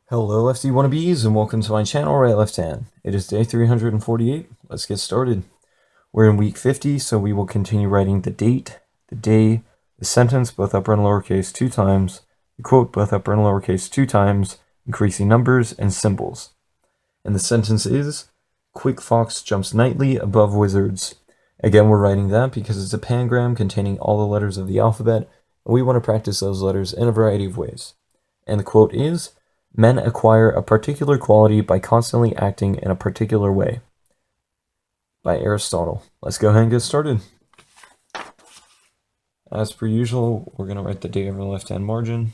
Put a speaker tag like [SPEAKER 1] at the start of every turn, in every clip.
[SPEAKER 1] Hello Lefty Wannabes and welcome to my channel right left hand. It is day 348. Let's get started. We're in week 50, so we will continue writing the date, the day, the sentence both upper and lowercase 2 times, the quote both upper and lowercase 2 times, increasing numbers and symbols. And the sentence is, Quick Fox jumps nightly above wizards. Again, we're writing that because it's a pangram containing all the letters of the alphabet, and we want to practice those letters in a variety of ways. And the quote is, Men acquire a particular quality by constantly acting in a particular way. By Aristotle. Let's go ahead and get started. As per usual, we're going to write the day over the left-hand margin.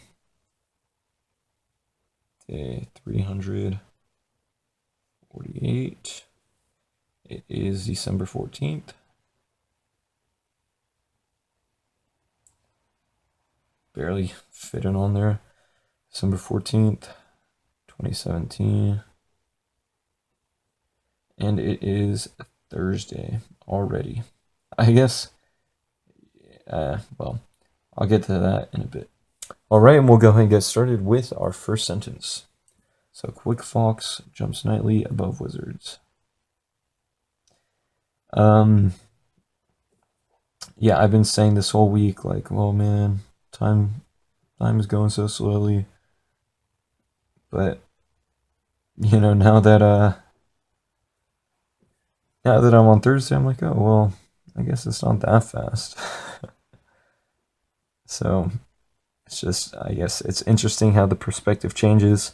[SPEAKER 1] Day 348. It is December 14th. Barely fitting on there. December 14th. 2017, and it is Thursday already. I guess, well, I'll get to that in a bit. Alright, and we'll go ahead and get started with our first sentence. So, Quick Fox jumps nightly above wizards. Yeah, I've been saying this whole week, like, oh man, time is going so slowly. But you know, now that I'm on Thursday, I'm like, oh well, I guess it's not that fast. So it's just, I guess it's interesting how the perspective changes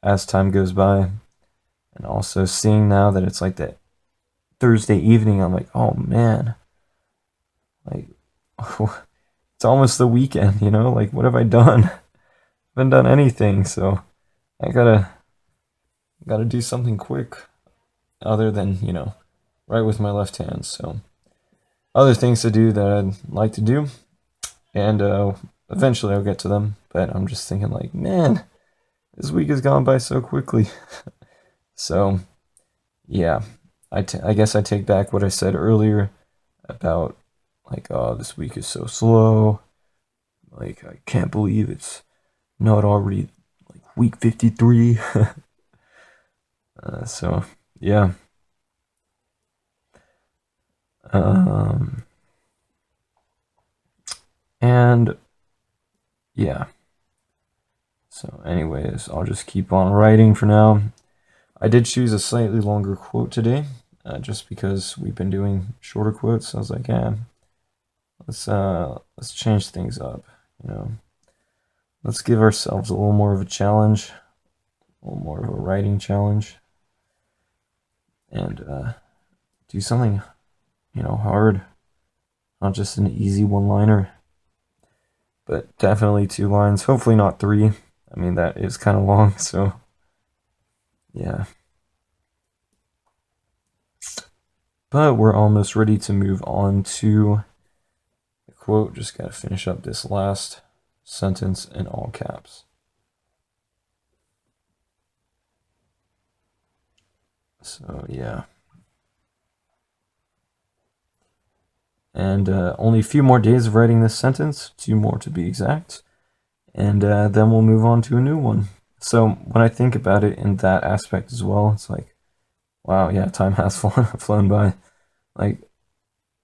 [SPEAKER 1] as time goes by, and also seeing now that it's like that Thursday evening, I'm like, oh man, like it's almost the weekend, you know, like what have I done? I haven't done anything, so I gotta do something quick other than, you know, write with my left hand. So other things to do that I'd like to do, and eventually I'll get to them, but I'm just thinking like, man, this week has gone by so quickly. So yeah, I guess I take back what I said earlier about like, oh, this week is so slow, like I can't believe it's not already like week 53. So yeah, and yeah, so anyways, I'll just keep on writing for now. I did choose a slightly longer quote today, just because we've been doing shorter quotes. I was like, yeah, let's change things up, you know, let's give ourselves a little more of a challenge, a little more of a writing challenge, and do something, you know, hard, not just an easy one-liner, but definitely 2 lines, hopefully not 3. I mean, that is kind of long, so yeah. But we're almost ready to move on to the quote. Just gotta finish up this last sentence in all caps. So yeah. And only a few more days of writing this sentence, 2 more to be exact, and then we'll move on to a new one. So when I think about it in that aspect as well, it's like, wow, yeah, time has flown by. Like,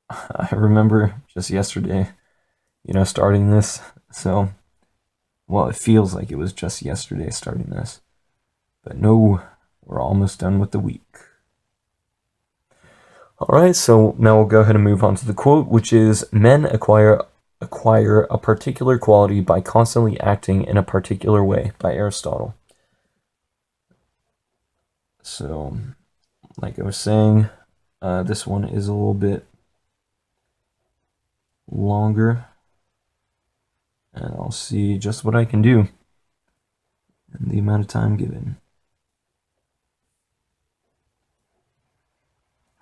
[SPEAKER 1] I remember just yesterday, you know, starting this. So, well, it feels like it was just yesterday starting this. But no, we're almost done with the week. Alright, so now we'll go ahead and move on to the quote, which is, Men acquire a particular quality by constantly acting in a particular way, by Aristotle. So, like I was saying, this one is a little bit longer, and I'll see just what I can do in the amount of time given.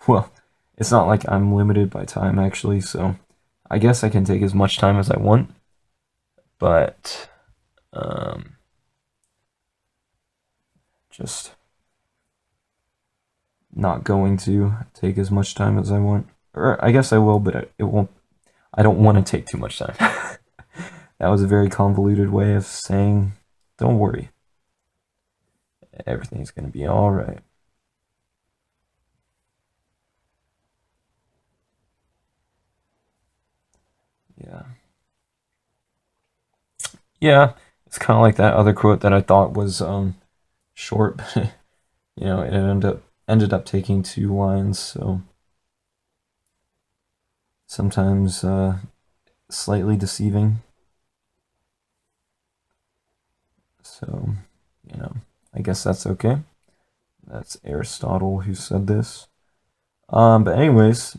[SPEAKER 1] Well, it's not like I'm limited by time, actually, so I guess I can take as much time as I want, but just not going to take as much time as I want. Or I guess I will, but it won't. I don't want to take too much time. That was a very convoluted way of saying Don't worry. Everything's going to be all right. Yeah. Yeah, it's kind of like that other quote that I thought was short, but it ended up taking 2 lines, so sometimes slightly deceiving. So, I guess that's okay. That's Aristotle who said this. But anyways,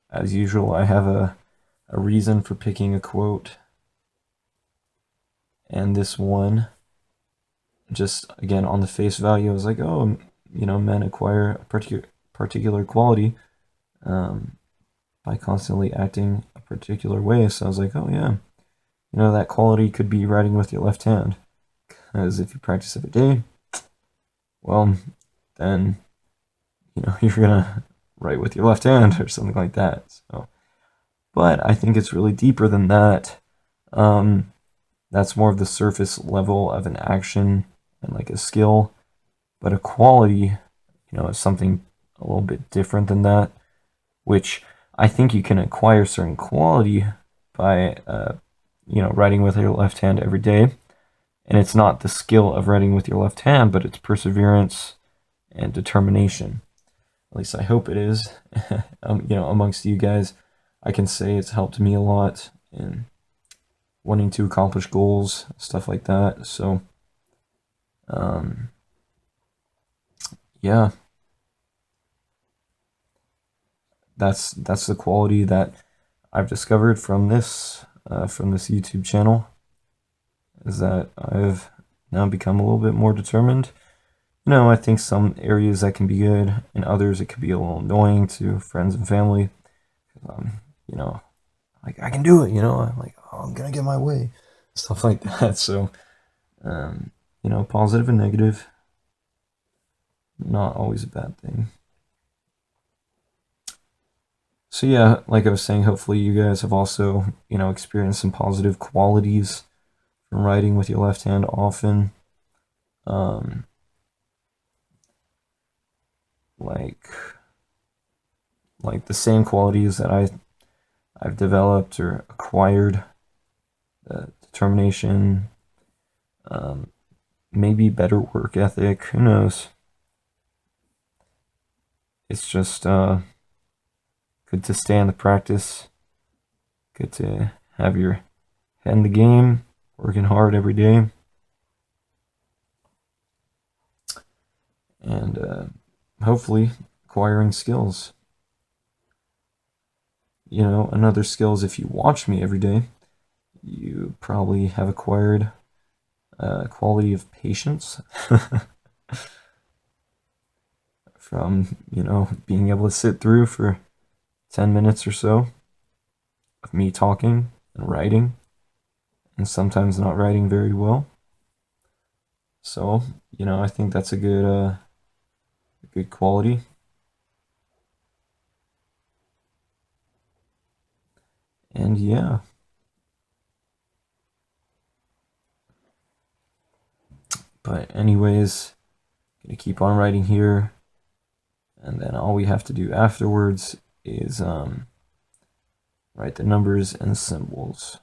[SPEAKER 1] as usual, I have a reason for picking a quote, and this one, just again on the face value, I was like, oh, men acquire a particular quality by constantly acting a particular way. So I was like, oh yeah, that quality could be writing with your left hand, because if you practice every day, well, then you're gonna write with your left hand or something like that. So, but I think it's really deeper than that. That's more of the surface level of an action and like a skill, but a quality, is something a little bit different than that, which I think you can acquire certain quality by, writing with your left hand every day. And it's not the skill of writing with your left hand, but it's perseverance and determination. At least I hope it is. Amongst you guys, I can say it's helped me a lot in wanting to accomplish goals, stuff like that. So, yeah, that's the quality that I've discovered from this YouTube channel, is that I've now become a little bit more determined. I think some areas that can be good, and others it could be a little annoying to friends and family. Like, I can do it. I'm like, oh, I'm gonna get my way, stuff like that. So, positive and negative, not always a bad thing. So yeah, like I was saying, hopefully you guys have also, experienced some positive qualities from writing with your left hand often. Like the same qualities that I've developed or acquired, determination, maybe better work ethic, who knows. It's just good to stay in the practice, good to have your head in the game, working hard every day, and hopefully acquiring skills. Another skill is, if you watch me every day, you probably have acquired a quality of patience from, being able to sit through for 10 minutes or so of me talking and writing, and sometimes not writing very well. So, I think that's a good quality. And yeah. But anyways, gonna keep on writing here, and then all we have to do afterwards is write the numbers and symbols,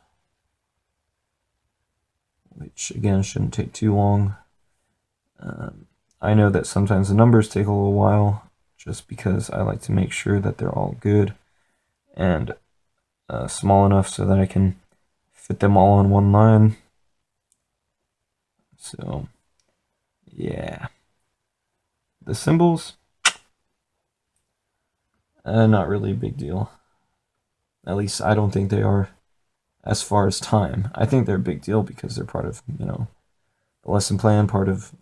[SPEAKER 1] which again shouldn't take too long. I know that sometimes the numbers take a little while, just because I like to make sure that they're all good and small enough so that I can fit them all in one line. So, yeah. The symbols, not really a big deal. At least I don't think they are, as far as time. I think they're a big deal because they're part of, the lesson plan, part of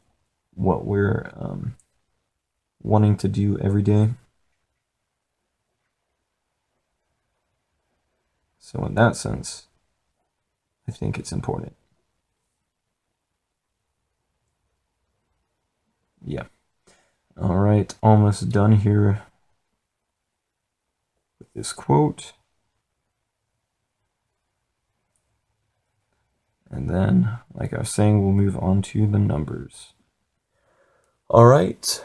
[SPEAKER 1] what we're wanting to do every day. So in that sense, I think it's important. Yeah. All right, almost done here with this quote. And then, like I was saying, we'll move on to the numbers. All right.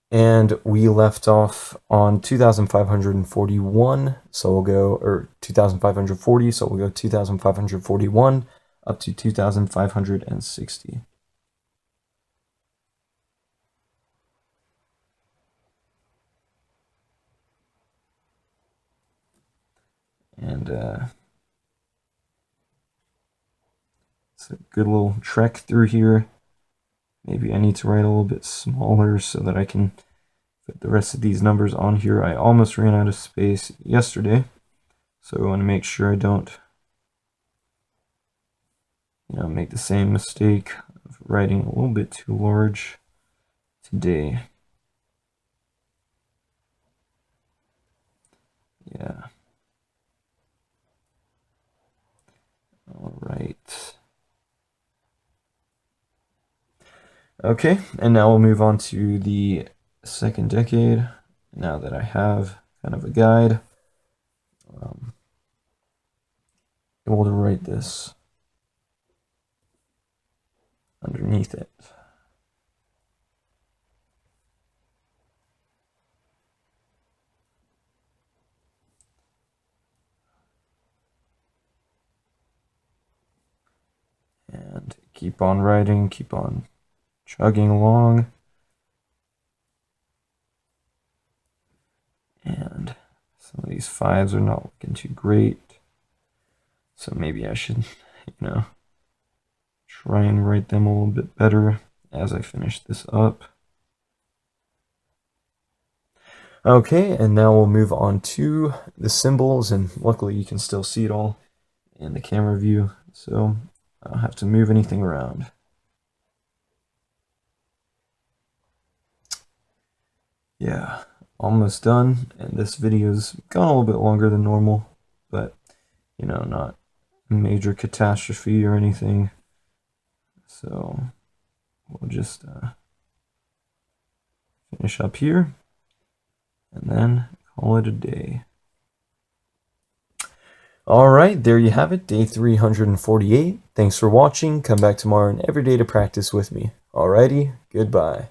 [SPEAKER 1] And we left off on 2,541, so we'll go, or 2,540, so we'll go 2,541 up to 2,560. And it's a good little trek through here. Maybe I need to write a little bit smaller so that I can fit the rest of these numbers on here. I almost ran out of space yesterday, so I want to make sure I don't, make the same mistake of writing a little bit too large today. Yeah. All right. Okay, and now we'll move on to the second decade. Now that I have kind of a guide, able to write this underneath it. And keep on writing, keep on chugging along. And some of these 5s are not looking too great. So maybe I should, try and write them a little bit better as I finish this up. Okay, and now we'll move on to the symbols, and luckily you can still see it all in the camera view, so I don't have to move anything around. Yeah, almost done, and this video's gone a little bit longer than normal, but, not a major catastrophe or anything. So we'll just finish up here and then call it a day. All right, there you have it, day 348. Thanks for watching. Come back tomorrow and every day to practice with me. Alrighty, goodbye.